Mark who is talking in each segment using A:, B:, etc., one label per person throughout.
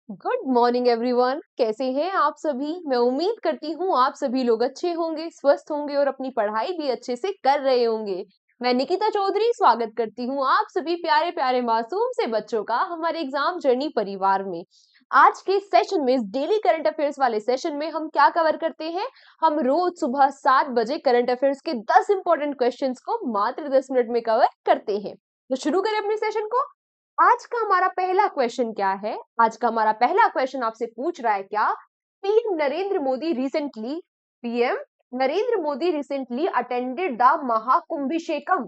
A: Good morning everyone. कैसे हैं आप सभी? मैं उम्मीद करती हूँ आप सभी लोग अच्छे होंगे, स्वस्थ होंगे और अपनी पढ़ाई भी अच्छे से कर रहे होंगे। मैं निकिता चौधरी स्वागत करती हूँ आप सभी प्यारे प्यारे मासूम से बच्चों का हमारे एग्जाम जर्नी परिवार में। आज के सेशन में, इस डेली करंट अफेयर्स वाले सेशन में हम क्या कवर करते हैं? हम रोज सुबह 7 बजे करंट अफेयर्स के 10 इंपॉर्टेंट क्वेश्चंस को मात्र 10 मिनट में कवर करते हैं। तो शुरू करें अपने सेशन को। आज का हमारा पहला क्वेश्चन क्या है? आज का हमारा पहला क्वेश्चन आपसे पूछ रहा है क्या? PM Narendra Modi recently attended the Mahakumbhishekam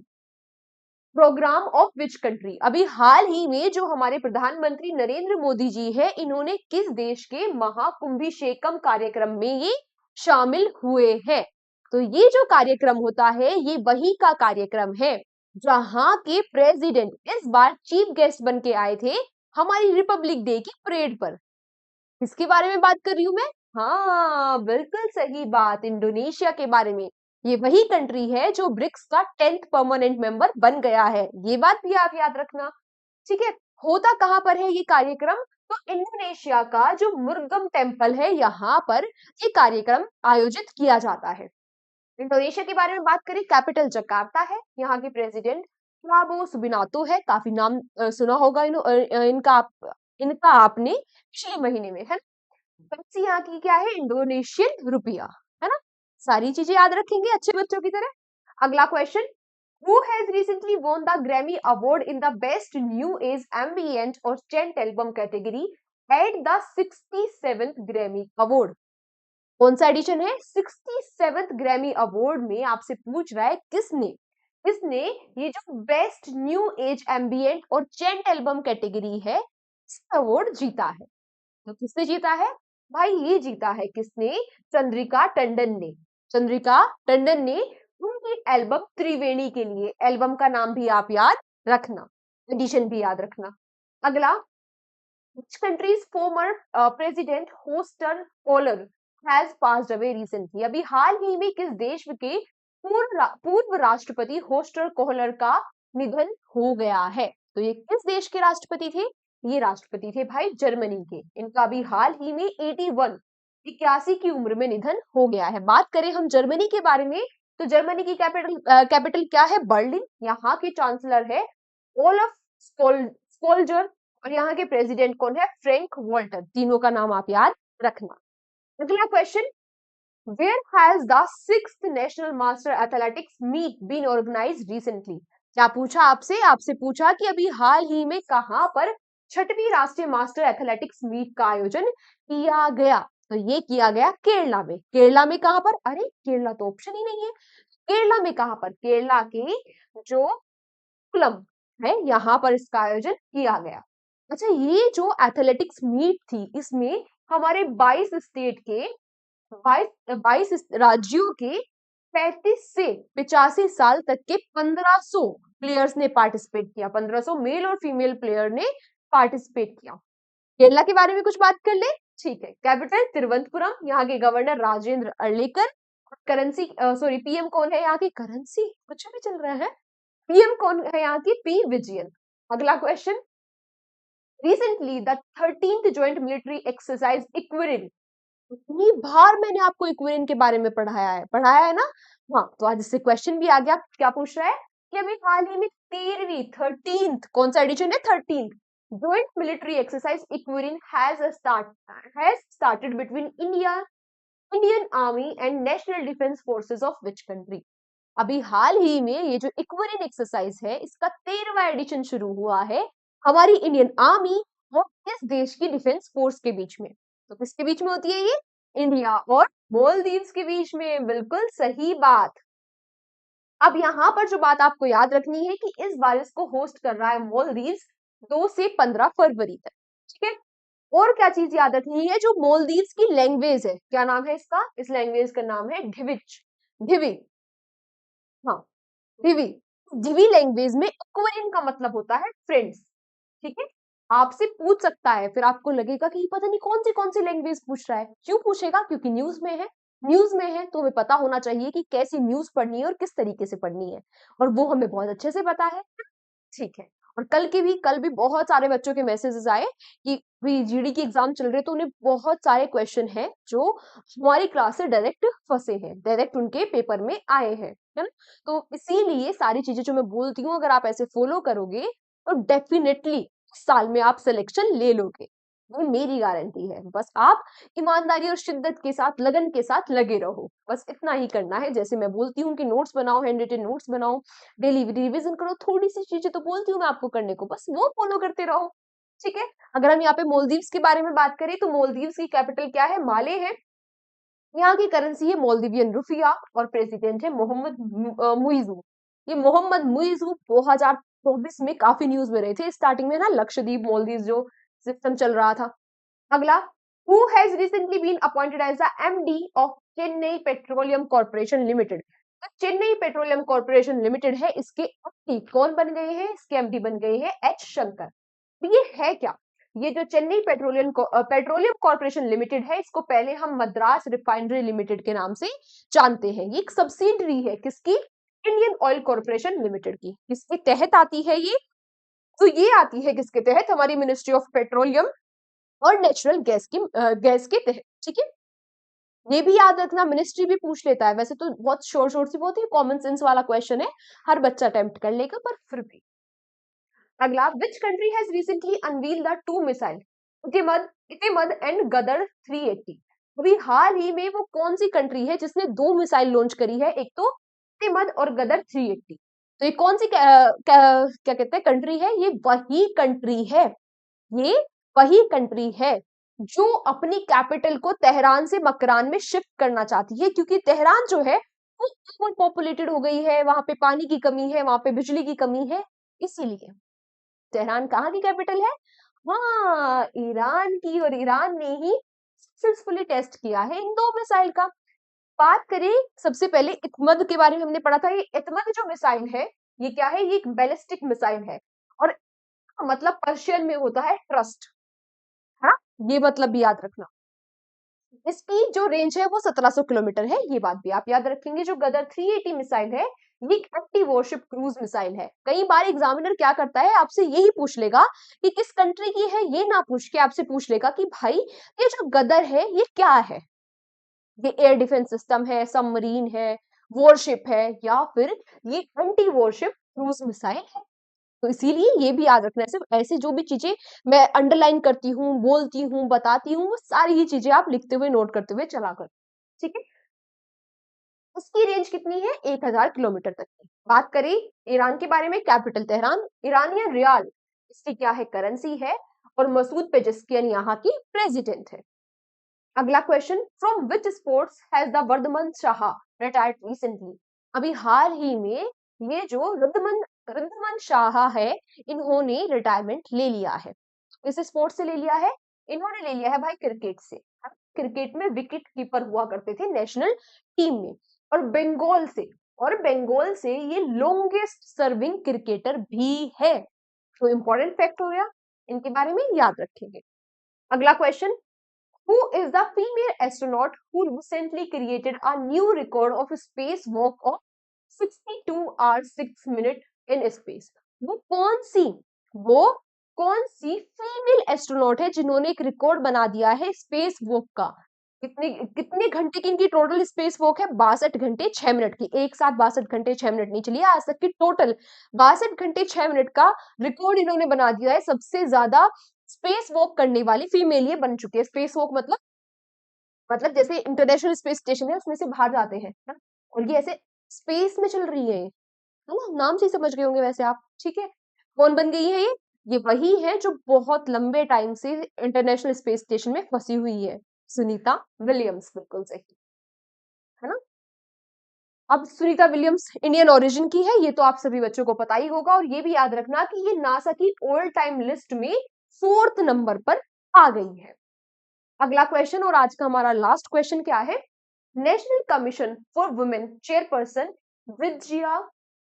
A: programme of which country? अभी हाल ही में जो हमारे प्रधानमंत्री नरेंद्र मोदी जी है, इन्होंने किस देश के महाकुंभिषेकम कार्यक्रम में ये शामिल हुए हैं? तो ये जो कार्यक्रम होता है, ये वही का कार्यक्रम है जहां के प्रेसिडेंट इस बार चीफ गेस्ट बन के आए थे हमारी रिपब्लिक डे की परेड पर। किसके बारे में बात कर रही हूं मैं? हाँ, बिल्कुल सही बात, इंडोनेशिया के बारे में। ये वही कंट्री है जो ब्रिक्स का 10th परमानेंट मेंबर बन गया है। ये बात भी आप याद रखना। ठीक है। होता कहाँ पर है ये कार्यक्रम? तो इंडोनेशिया का जो मुर्गम टेम्पल है, यहाँ पर ये कार्यक्रम आयोजित किया जाता है। इंडोनेशिया के बारे में बात करें, कैपिटल जकार्ता है। यहाँ के प्रेसिडेंट प्राबो सुबिनातो है। काफी नाम सुना होगा इनका आपने पिछले महीने में, है ना? करेंसी यहाँ की क्या है? इंडोनेशियन रुपया, है ना? सारी चीजें याद रखेंगे अच्छे बच्चों की तरह। अगला question, Who has recently won the Grammy Award in the Best New Age Ambient or Chant Album category at the 67th Grammy Award? कौन सा एडिशन है? 67th ग्रैमी अवार्ड में आपसे पूछ रहा है किसने ये जो बेस्ट न्यू एज एम्बिएंट और चेंट एल्बम कैटेगरी है, अवार्ड जीता है। तो किसने जीता है भाई? ये जीता है किसने? चंद्रिका टंडन ने। चंद्रिका टंडन ने उनकी एल्बम त्रिवेणी के लिए। एल्बम का नाम भी आप याद रखना, एडिशन भी याद रखना। अगला, which country's former president Hoster Kohler has passed away recently? अभी हाल ही में किस देश के पूर्व राष्ट्रपति होस्टर कोहलर का निधन हो गया है? तो ये किस देश के राष्ट्रपति थे? ये राष्ट्रपति थे भाई जर्मनी के। इनका अभी हाल ही में 81 की उम्र में निधन हो गया है। बात करें हम जर्मनी के बारे में, तो जर्मनी की कैपिटल क्या है? बर्लिन। यहाँ के चांसलर है ओलफ स्कोल्जर और यहाँ के प्रेसिडेंट कौन है? Frank Walter. तीनों का नाम आप याद रखना। अगला question, where has the 6th national master athletics meet been organised recently? क्या पूछा आपसे? आपसे पूछा कि अभी हाल ही में कहां पर 6वीं राष्ट्रीय मास्टर एथलेटिक्स मीट का आयोजन किया गया? तो ये किया गया केरला में। केरला में कहां पर? अरे केरला तो ऑप्शन ही नहीं है। केरला में कहां पर? केरला के जो कुलम है, यहाँ पर इसका आयोजन किया गया। अच्छा, ये जो एथलेटिक्स मीट थी, इसमें हमारे 22 राज्यों के 35 से 85 साल तक के 1500 प्लेयर्स ने पार्टिसिपेट किया। 1500 मेल और फीमेल प्लेयर ने पार्टिसिपेट किया। केरला के बारे में कुछ बात कर ले। ठीक है। कैपिटल तिरुवनंतपुरम। यहाँ के गवर्नर राजेंद्र अर्लेकर। पीएम कौन है यहाँ की? करेंसी कुछ भी चल रहा है। पीएम कौन है यहाँ की? पी विजयन। अगला question, recently the 13th joint military exercise Ekuverin. इतनी बार मैंने आपको इक्विरिन के बारे में पढ़ाया है ना? हाँ, तो आज इससे क्वेश्चन भी आ गया। क्या पूछ रहा है कि अभी हाल ही में 13th कौन सा एडिशन है? 13th joint military exercise Ekuverin has started between Indian army and national defence forces of which country? अभी हाल ही में ये जो इक्विरिन एक्सरसाइज है, इसका 13वां एडिशन शुरू हुआ है हमारी इंडियन आर्मी और किस देश की डिफेंस फोर्स के बीच में? तो किसके बीच में होती है ये? इंडिया और मालदीव्स के बीच में। बिल्कुल सही बात। अब यहाँ पर जो बात आपको याद रखनी है कि इस बार इसको होस्ट कर रहा है मालदीव्स 2 से 15 फरवरी तक। ठीक है। और क्या चीज याद रखनी है? जो मालदीव्स की लैंग्वेज है, क्या नाम है इसका? इस लैंग्वेज का नाम है ढिविच। ढिवी। हाँ, ढिवी। ढिवी लैंग्वेज में इक्विलिन का मतलब होता है फ्रेंड्स। ठीक है। आपसे पूछ सकता है, फिर आपको लगेगा कि पता नहीं कौन सी लैंग्वेज पूछ रहा है। क्यों पूछेगा? क्योंकि न्यूज में है। न्यूज में है तो हमें पता होना चाहिए कि कैसी न्यूज पढ़नी है और किस तरीके से पढ़नी है, और वो हमें बहुत अच्छे से पता है। ठीक है। और कल भी बहुत सारे बच्चों के मैसेजेस आए कि भी जीडी की एग्जाम चल रही है, तो उन्हें बहुत सारे क्वेश्चन हैं जो हमारी क्लास से डायरेक्ट फंसे हैं, डायरेक्ट उनके पेपर में आए हैं, है ना। तो इसीलिए सारी चीजें जो मैं बोलती हूँ, अगर आप ऐसे फॉलो करोगे तो डेफिनेटली साल में आप सिलेक्शन ले लोगे, वो मेरी गारंटी है। बस आप ईमानदारी और शिद्दत के साथ, लगन के साथ लगे रहो, बस इतना ही करना है। जैसे मैं बोलती हूँ कि नोट्स बनाओ, हैंड रिटन नोट्स बनाओ, डेली रिवीजन करो, थोड़ी सी चीजें तो बोलती हूँ मैं आपको करने को, बस वो फॉलो करते रहो, ठीक है। अगर हम यहाँ पे मालदीव्स के बारे में बात करें तो मालदीव्स की कैपिटल क्या है? माले है। यहाँ की करेंसी है मालदीवियन रुपया और प्रेसिडेंट है मोहम्मद मुइजू। ये मोहम्मद मुइजू 2024 में काफी न्यूज में रहे थे, स्टार्टिंग में ना लक्षद्वीप मालदीव जो सिस्टम चल रहा था। अगला, who has recently been appointed as the MD of Chennai Petroleum Corporation Limited. तो चेन्नई पेट्रोलियम कॉर्पोरेशन लिमिटेड है, इसके एमडी कौन बन गए हैं? इसके एमडी बन गए हैं एच शंकर। तो ये है क्या? ये जो चेन्नई पेट्रोलियम कॉर्पोरेशन लिमिटेड है, इसको पहले हम मद्रास रिफाइनरी लिमिटेड के नाम से जानते हैं। ये एक सब्सिडरी है किसकी? इंडियन ऑयल कॉर्पोरेशन लिमिटेड की। किसके तहत आती है ये? तो ये आती है किसके तहत? हमारी मिनिस्ट्री ऑफ पेट्रोलियम और नेचुरल गैस के तहत, ठीक है। ये भी याद रखना, मिनिस्ट्री भी पूछ लेता है, वैसे तो बहुत शॉर्ट सी, बहुत ही कॉमन सेंस वाला क्वेश्चन है, हर बच्चा अटेम्प्ट कर लेगा, पर फिर भी। अगला, which country has recently unveiled the two missile Etemad and Ghadr 380। अभी हाल ही में वो कौन सी कंट्री है जिसने दो मिसाइल लॉन्च करी है? एक तो इतिमद और गदर 380। तो ये कौन सी क्या कहते हैं कंट्री है? ये वही कंट्री है, ये वही कंट्री है जो अपनी कैपिटल को तेहरान से मकरान में शिफ्ट करना चाहती है, क्योंकि तेहरान जो है वो ओवर पॉपुलेटेड हो गई है, वहां पे पानी की कमी है, वहां पे बिजली की कमी है, इसीलिए। तेहरान कहाँ की कैपिटल है? हाँ, ईरान की, और ईरान ने ही सक्सेसफुली टेस्ट किया है इन दो मिसाइल का। बात करें सबसे पहले इतमद के बारे में, हमने पढ़ा था। ये इतमद जो मिसाइल है, ये क्या है? ये एक बैलिस्टिक मिसाइल है, और मतलब पर्शियन में होता है ट्रस्ट, हाँ, ये मतलब भी याद रखना। इसकी जो रेंज है वो 1700 किलोमीटर है, ये बात भी आप याद रखेंगे। जो गदर 380 मिसाइल है, ये एक एंटी वॉरशिप क्रूज मिसाइल है। कई बार एग्जामिनर क्या करता है, आपसे यही पूछ लेगा कि किस कंट्री की है, ये ना पूछ के आपसे पूछ लेगा कि भाई ये जो गदर है ये क्या है? ये एयर डिफेंस सिस्टम है, सबमरीन है, वॉरशिप है, या फिर ये एंटी वॉरशिप क्रूज मिसाइल है? तो इसीलिए ये भी याद रखना है। सिर्फ ऐसे जो भी चीजें मैं अंडरलाइन करती हूँ, बोलती हूँ, बताती हूँ, वो सारी ही चीजें आप लिखते हुए, नोट करते हुए चला कर, ठीक है। इसकी रेंज कितनी है? 1000 किलोमीटर तक की। बात करें ईरान के बारे में, कैपिटल तेहरान, ईरानियन रियाल इसकी क्या है? करेंसी है, और मसूद पेजेस्कियन यहाँ की प्रेसिडेंट है। अगला question, from which sports has the Vardhaman Shah retired recently. अभी हाल ही में ये जो रिद्धमान शाह है, इन्होंने रिटायरमेंट ले लिया है। इस स्पोर्ट्स से ले लिया है? इन्होंने ले लिया है भाई क्रिकेट से। क्रिकेट में विकेट कीपर हुआ करते थे नेशनल टीम में, और बंगाल से ये लॉन्गेस्ट सर्विंग क्रिकेटर भी है। तो इंपॉर्टेंट फैक्ट हो गया, इनके बारे में याद रखेंगे। अगला question, who is the female astronaut who recently created a new record of spacewalk of 62 hours 6 minutes in space? वो कौन सी फीमेल एस्ट्रोनॉट है जिन्होंने एक रिकॉर्ड बना दिया है स्पेस वॉक का? कितने कितने घंटे की इनकी टोटल स्पेस वॉक है? 62 घंटे 6 मिनट की। एक साथ 62 घंटे 6 मिनट नहीं चलिए, आज तक की टोटल 62 घंटे 6 मिनट का रिकॉर्ड इन्होंने बना दिया है। सबसे ज्यादा स्पेस वॉक करने वाली फीमेल ये बन चुकी है। स्पेस वॉक मतलब जैसे इंटरनेशनल स्पेस स्टेशन है उसमें से बाहर जाते हैं ना, और ये ऐसे स्पेस में चल रही है ना, नाम से ही समझ गए होंगे वैसे आप, ठीक है। कौन बन गई है ये वही है जो बहुत लंबे टाइम से इंटरनेशनल स्पेस स्टेशन में फंसी हुई है, सुनीता विलियम्स, बिल्कुल सही, है ना। अब सुनीता विलियम्स इंडियन ओरिजिन की है, ये तो आप सभी बच्चों को पता ही होगा, और ये भी याद रखना कि ये नासा की ऑल टाइम लिस्ट में 4th नंबर पर आ गई है। अगला क्वेश्चन, और आज का हमारा लास्ट क्वेश्चन क्या है? National commission for women chairperson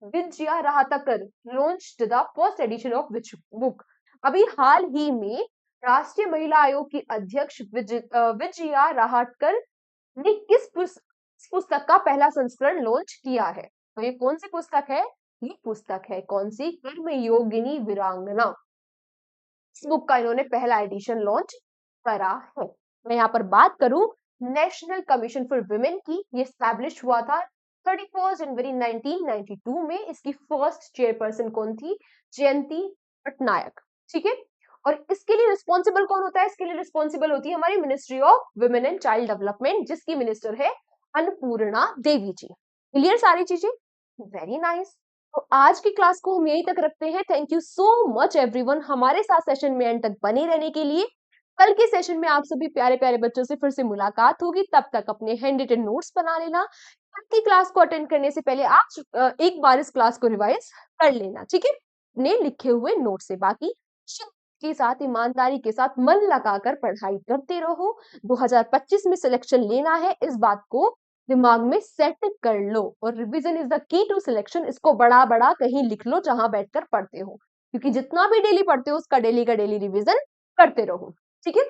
A: Vijaya Rahatkar launched the first edition of which book. अभी हाल ही में राष्ट्रीय महिला आयोग की अध्यक्ष विजया राहतकर ने किस पुस्तक का पहला संस्करण लॉन्च किया है? तो ये कौन सी पुस्तक है? ये पुस्तक है कौन सी? कर्मयोगिनी वीरांगना। इस बुक का इन्होंने पहला एडिशन लॉन्च करा है। मैं यहाँ पर बात करूं नेशनल कमीशन फॉर वुमेन की, ये स्टैब्लिश हुआ था 31 जनवरी 1992 में। इसकी फर्स्ट चेयरपर्सन कौन थी? जयंती पटनायक। ठीक है, और इसके लिए रिस्पॉन्सिबल कौन होता है? इसके लिए रिस्पॉन्सिबल होती है हमारी ministry of women and child development, जिसकी मिनिस्टर है अन्नपूर्णा देवी जी। क्लियर सारी चीजें? Very nice. तो आज की क्लास को हम यहीं तक रखते हैं। Thank you so much everyone हमारे साथ सेशन में एंड तक बने रहने के लिए। कल के सेशन में आप सभी प्यारे प्यारे बच्चों से फिर से मुलाकात होगी। तब तक अपने हैंड रिटन नोट्स बना लेना। कल की क्लास को अटेंड करने से पहले आप एक बार इस क्लास को रिवाइज कर लेना, ठीक है, अपने लिखे हुए नोट से। बाकी के साथ ईमानदारी के साथ मन लगाकर पढ़ाई करते रहो। 2025 में सिलेक्शन लेना है, इस बात को दिमाग में सेट कर लो। और revision is the key to selection. इसको बड़ा बड़ा कहीं लिख लो जहां बैठकर पढ़ते हो, क्योंकि जितना भी डेली पढ़ते हो उसका डेली का डेली रिवीजन करते रहो, ठीक है।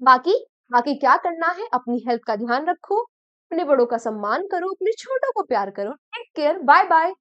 A: बाकी बाकी क्या करना है? अपनी हेल्थ का ध्यान रखो, अपने बड़ों का सम्मान करो, अपने छोटों को प्यार करो। Take care, bye bye.